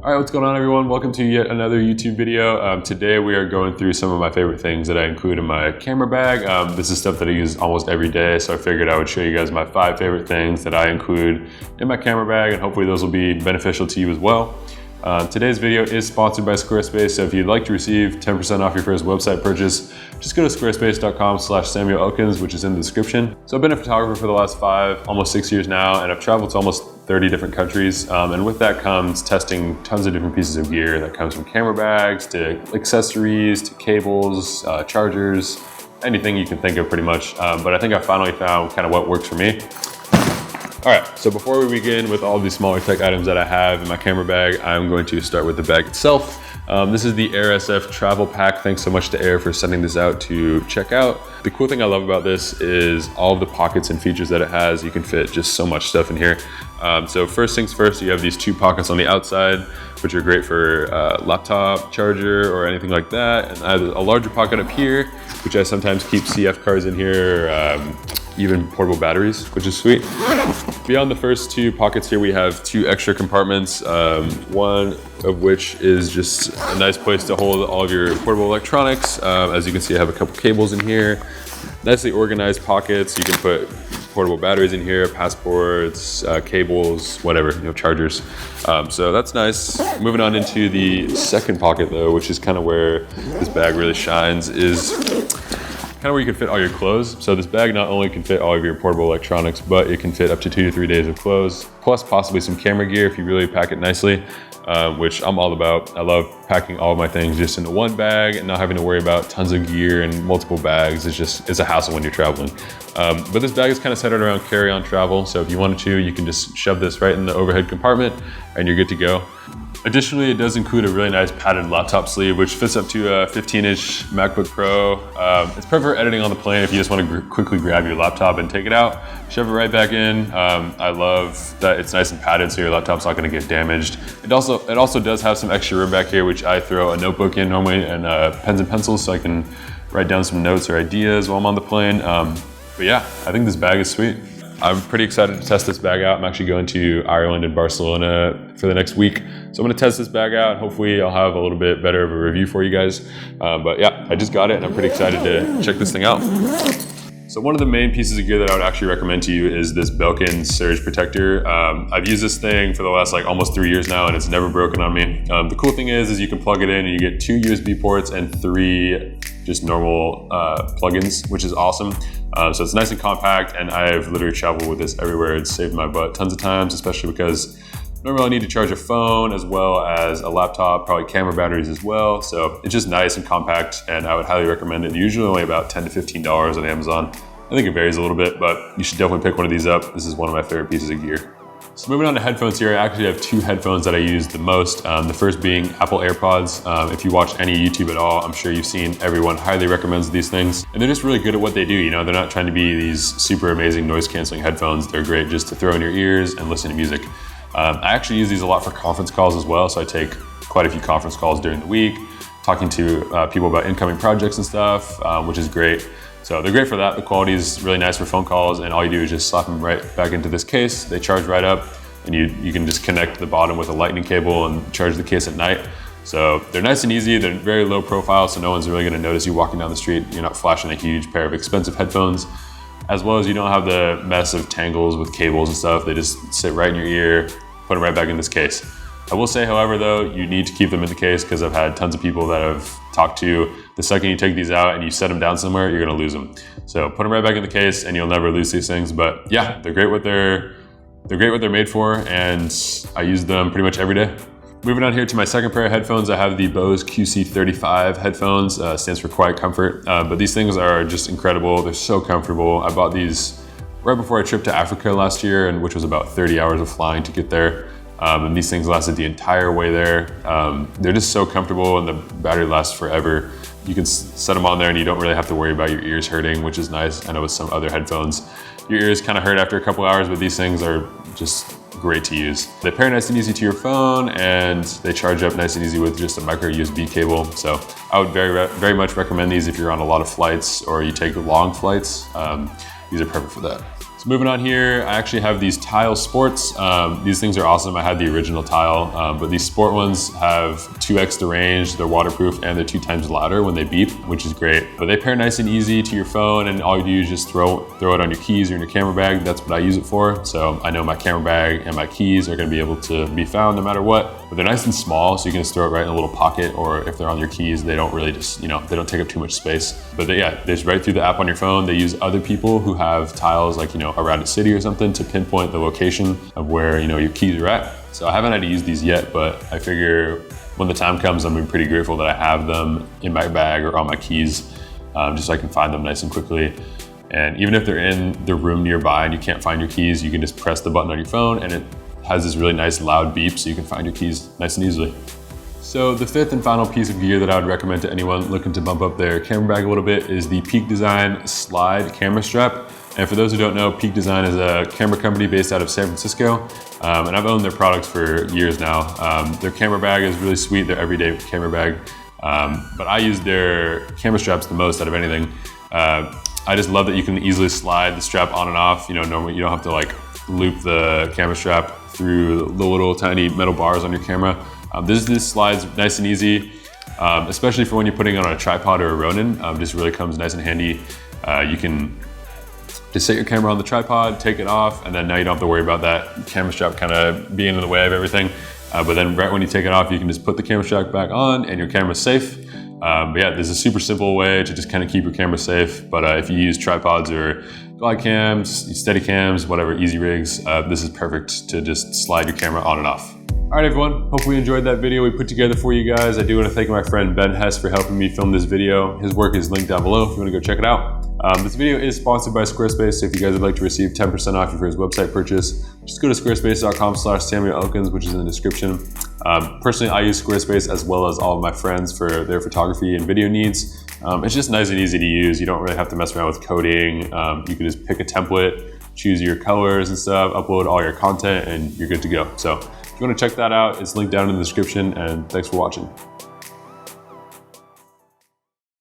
All right, what's going on everyone? Welcome to yet another YouTube video. Today we are going through some of my favorite things that I include in my camera bag. This is stuff that I use almost every day, so I figured I would show you guys my 5 favorite things that I include in my camera bag, and hopefully those will be beneficial to you as well. Today's video is sponsored by Squarespace, so if you'd like to receive 10% off your first website purchase, just go to squarespace.com/Samuel Elkins, which is in the description. So I've been a photographer for the last 5, almost 6 years now, and I've traveled to almost 30 different countries. And with that comes testing tons of different pieces of gear. That comes from camera bags to accessories to cables, chargers, anything you can think of pretty much. But I think I finally found kind of what works for me. All right, so before we begin with all these smaller tech items that I have in my camera bag, I'm going to start with the bag itself. This is the Air SF travel pack. Thanks so much to Air for sending this out to check out. The cool thing I love about this is all of the pockets and features that it has. You can fit just so much stuff in here. So first things first, you have these 2 pockets on the outside, which are great for laptop charger or anything like that. And I have a larger pocket up here, which I sometimes keep CF cards in here, even portable batteries, which is sweet. Beyond the first 2 pockets here, we have 2 extra compartments, one of which is just a nice place to hold all of your portable electronics. As you can see, I have a couple cables in here, nicely organized pockets. You can put portable batteries in here, passports, cables, whatever, chargers. So that's nice. Moving on into the second pocket though, which is kind of where this bag really shines, is kind of where you can fit all your clothes. So this bag not only can fit all of your portable electronics, but it can fit up to 2 to 3 days of clothes, plus possibly some camera gear if you really pack it nicely, which I'm all about. I love packing all of my things just into one bag and not having to worry about tons of gear and multiple bags. It's a hassle when you're traveling. But this bag is kind of centered around carry-on travel. So if you wanted to, you can just shove this right in the overhead compartment and you're good to go. Additionally, it does include a really nice padded laptop sleeve, which fits up to a 15-inch MacBook Pro. It's perfect for editing on the plane if you just want to quickly grab your laptop and take it out, shove it right back in. I love that it's nice and padded, so your laptop's not going to get damaged. It also does have some extra room back here, which I throw a notebook in normally and pens and pencils, so I can write down some notes or ideas while I'm on the plane. But yeah, I think this bag is sweet. I'm pretty excited to test this bag out. I'm actually going to Ireland and Barcelona for the next week. So I'm gonna test this bag out. Hopefully I'll have a little bit better of a review for you guys. But yeah, I just got it and I'm pretty excited to check this thing out. So one of the main pieces of gear that I would actually recommend to you is this Elkins surge protector. I've used this thing for the last almost 3 years now and it's never broken on me. The cool thing is you can plug it in and you get 2 USB ports and 3 just normal plugins, which is awesome. So it's nice and compact, and I've literally traveled with this everywhere. It's saved my butt tons of times, especially because normally I need to charge a phone as well as a laptop, probably camera batteries as well. So it's just nice and compact, and I would highly recommend it. Usually only about $10 to $15 on Amazon. I think it varies a little bit, but you should definitely pick one of these up. This is one of my favorite pieces of gear. So moving on to headphones here, I actually have 2 headphones that I use the most. The first being Apple AirPods. If you watch any YouTube at all, I'm sure you've seen everyone highly recommends these things. And they're just really good at what they do. They're not trying to be these super amazing noise canceling headphones. They're great just to throw in your ears and listen to music. I actually use these a lot for conference calls as well. So I take quite a few conference calls during the week, talking to people about incoming projects and stuff, which is great. So they're great for that. The quality is really nice for phone calls, and all you do is just slap them right back into this case. They charge right up, and you can just connect the bottom with a lightning cable and charge the case at night. So they're nice and easy. They're very low profile, so no one's really gonna notice you walking down the street. You're not flashing a huge pair of expensive headphones, as well as you don't have the mess of tangles with cables and stuff. They just sit right in your ear, put them right back in this case. I will say, however, though, you need to keep them in the case because I've had tons of people that I've talked to. The second you take these out and you set them down somewhere, you're gonna lose them. So put them right back in the case and you'll never lose these things. But yeah, they're great what they're made for, and I use them pretty much every day. Moving on here to my second pair of headphones, I have the Bose QC25 headphones, stands for Quiet Comfort. But these things are just incredible. They're so comfortable. I bought these right before I tripped to Africa last year, and which was about 30 hours of flying to get there. And these things lasted the entire way there. They're just so comfortable, and the battery lasts forever. You can set them on there and you don't really have to worry about your ears hurting, which is nice. I know with some other headphones, your ears kind of hurt after a couple hours, but these things are just great to use. They pair nice and easy to your phone, and they charge up nice and easy with just a micro USB cable. So I would very much recommend these if you're on a lot of flights or you take long flights. These are perfect for that. So moving on here, I actually have these Tile Sports. These things are awesome. I had the original Tile, but these sport ones have 2x the range, they're waterproof, and they're 2 times louder when they beep, which is great. But they pair nice and easy to your phone, and all you do is just throw it on your keys or in your camera bag. That's what I use it for. So I know my camera bag and my keys are gonna be able to be found no matter what. But they're nice and small, so you can just throw it right in a little pocket, or if they're on your keys, they don't really just, they don't take up too much space. But they're just right through the app on your phone. They use other people who have tiles like, around a city or something to pinpoint the location of where, your keys are at. So I haven't had to use these yet, but I figure when the time comes, I'm pretty grateful that I have them in my bag or on my keys, just so I can find them nice and quickly. And even if they're in the room nearby and you can't find your keys, you can just press the button on your phone and it has this really nice loud beep so you can find your keys nice and easily. So the 5th and final piece of gear that I would recommend to anyone looking to bump up their camera bag a little bit is the Peak Design Slide Camera Strap. And for those who don't know, Peak Design is a camera company based out of San Francisco. And I've owned their products for years now. Their camera bag is really sweet, their everyday camera bag. But I use their camera straps the most out of anything. I just love that you can easily slide the strap on and off. Normally you don't have to like loop the camera strap through the little tiny metal bars on your camera. This slides nice and easy, especially for when you're putting it on a tripod or a Ronin. Just really comes nice and handy. You can just set your camera on the tripod, take it off, and then now you don't have to worry about that camera strap kind of being in the way of everything. But then right when you take it off, you can just put the camera strap back on and your camera's safe. But yeah, this is a super simple way to just kind of keep your camera safe. But if you use tripods or glide cams, steady cams, whatever, easy rigs, this is perfect to just slide your camera on and off. All right, everyone, hopefully you enjoyed that video we put together for you guys. I do want to thank my friend Ben Hess for helping me film this video. His work is linked down below if you want to go check it out. This video is sponsored by Squarespace, so if you guys would like to receive 10% off your first website purchase, just go to squarespace.com/SamuelElkins, which is in the description. Personally, I use Squarespace as well as all of my friends for their photography and video needs. It's just nice and easy to use. You don't really have to mess around with coding. You can just pick a template, choose your colors and stuff, upload all your content, and you're good to go. So if you want to check that out, it's linked down in the description, and thanks for watching.